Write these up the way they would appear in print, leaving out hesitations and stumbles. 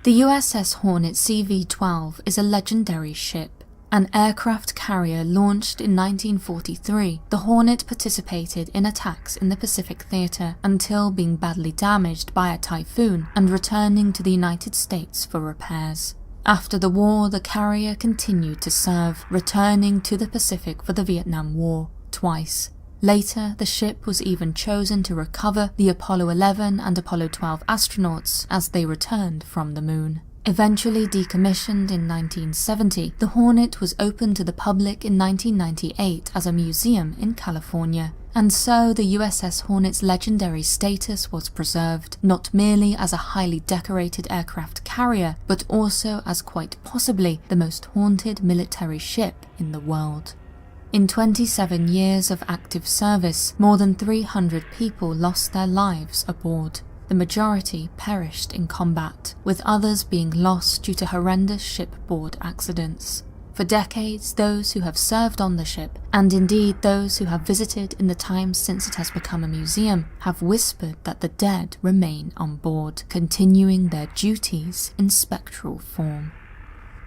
The USS Hornet CV-12 is a legendary ship. An aircraft carrier launched in 1943, the Hornet participated in attacks in the Pacific Theater until being badly damaged by a typhoon and returning to the United States for repairs. After the war, the carrier continued to serve, returning to the Pacific for the Vietnam War twice. Later, the ship was even chosen to recover the Apollo 11 and Apollo 12 astronauts as they returned from the moon. Eventually decommissioned in 1970, the Hornet was opened to the public in 1998 as a museum in California, and so the USS Hornet's legendary status was preserved, not merely as a highly decorated aircraft carrier, but also as quite possibly the most haunted military ship in the world. In 27 years of active service, more than 300 people lost their lives aboard. The majority perished in combat, with others being lost due to horrendous shipboard accidents. For decades, those who have served on the ship, and indeed those who have visited in the time since it has become a museum, have whispered that the dead remain on board, continuing their duties in spectral form.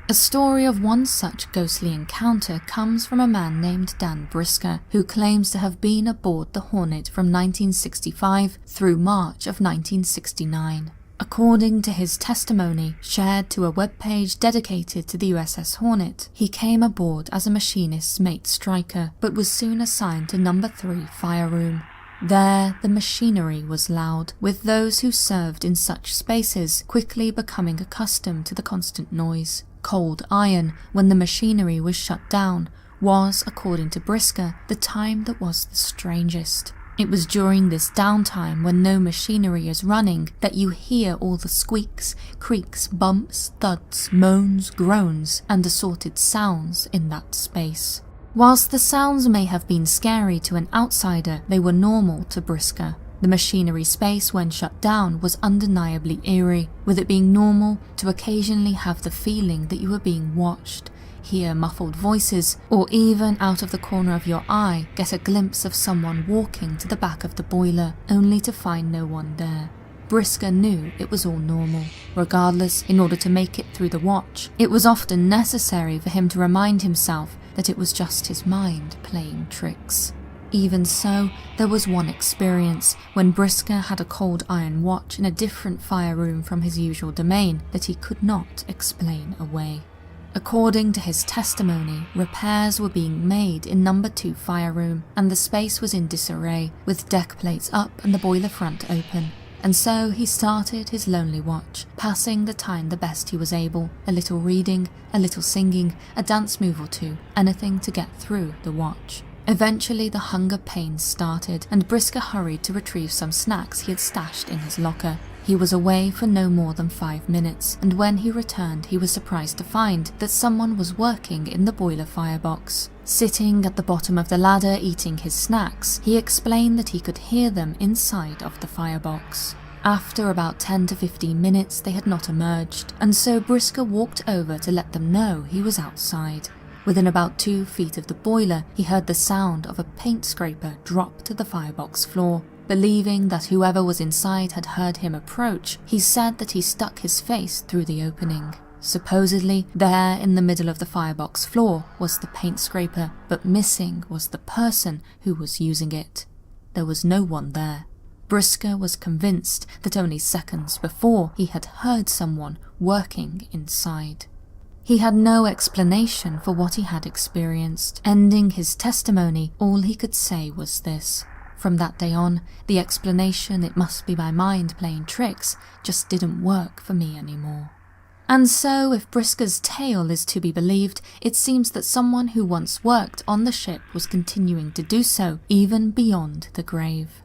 A story of one such ghostly encounter comes from a man named Dan Brisker, who claims to have been aboard the Hornet from 1965 through March of 1969. According to his testimony, shared to a webpage dedicated to the USS Hornet, he came aboard as a machinist's mate striker, but was soon assigned to number 3 fire room. There, the machinery was loud, with those who served in such spaces quickly becoming accustomed to the constant noise. Cold iron, when the machinery was shut down, was, according to Brisker, the time that was the strangest. It was during this downtime when no machinery is running that you hear all the squeaks, creaks, bumps, thuds, moans, groans, and assorted sounds in that space. Whilst the sounds may have been scary to an outsider, they were normal to Brisker. The machinery space when shut down was undeniably eerie, with it being normal to occasionally have the feeling that you were being watched, hear muffled voices, or even out of the corner of your eye get a glimpse of someone walking to the back of the boiler, only to find no one there. Brisker knew it was all normal. Regardless, in order to make it through the watch, it was often necessary for him to remind himself that it was just his mind playing tricks. Even so, there was one experience when Brisker had a cold iron watch in a different fire room from his usual domain that he could not explain away. According to his testimony, repairs were being made in number 2 fire room, and the space was in disarray, with deck plates up and the boiler front open. And so he started his lonely watch, passing the time the best he was able, a little reading, a little singing, a dance move or two, anything to get through the watch. Eventually the hunger pains started, and Brisker hurried to retrieve some snacks he had stashed in his locker. He was away for no more than 5 minutes, and when he returned he was surprised to find that someone was working in the boiler firebox. Sitting at the bottom of the ladder eating his snacks, he explained that he could hear them inside of the firebox. After about 10 to 15 minutes they had not emerged, and so Brisker walked over to let them know he was outside. Within about 2 feet of the boiler, he heard the sound of a paint scraper drop to the firebox floor. Believing that whoever was inside had heard him approach, he said that he stuck his face through the opening. Supposedly, there in the middle of the firebox floor was the paint scraper, but missing was the person who was using it. There was no one there. Brisker was convinced that only seconds before he had heard someone working inside. He had no explanation for what he had experienced. Ending his testimony, all he could say was this: from that day on, the explanation "it must be my mind playing tricks" just didn't work for me anymore. And so, if Brisker's tale is to be believed, it seems that someone who once worked on the ship was continuing to do so, even beyond the grave.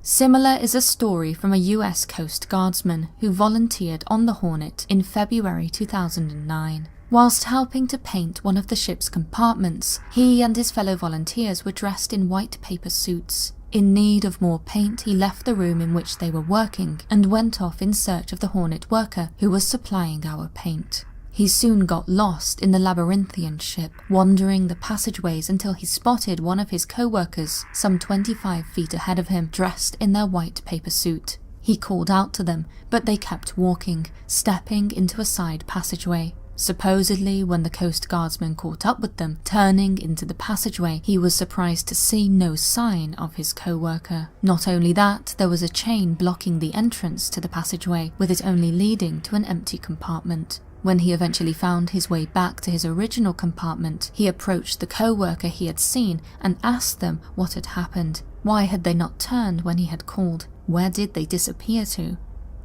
Similar is a story from a US Coast Guardsman who volunteered on the Hornet in February 2009. Whilst helping to paint one of the ship's compartments, he and his fellow volunteers were dressed in white paper suits. In need of more paint, he left the room in which they were working and went off in search of the Hornet worker who was supplying our paint. He soon got lost in the labyrinthian ship, wandering the passageways until he spotted one of his co-workers some 25 feet ahead of him, dressed in their white paper suit. He called out to them, but they kept walking, stepping into a side passageway. Supposedly, when the Coast Guardsman caught up with them, turning into the passageway, he was surprised to see no sign of his co-worker. Not only that, there was a chain blocking the entrance to the passageway, with it only leading to an empty compartment. When he eventually found his way back to his original compartment, he approached the co-worker he had seen and asked them what had happened. Why had they not turned when he had called? Where did they disappear to?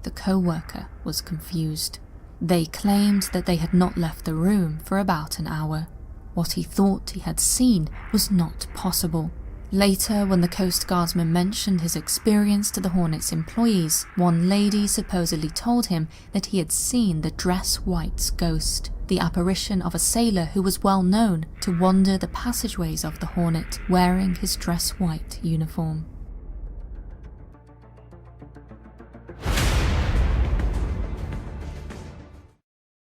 The co-worker was confused. They claimed that they had not left the room for about an hour. What he thought he had seen was not possible. Later, when the Coast Guardsman mentioned his experience to the Hornet's employees, one lady supposedly told him that he had seen the Dress White's ghost, the apparition of a sailor who was well known to wander the passageways of the Hornet wearing his Dress White uniform.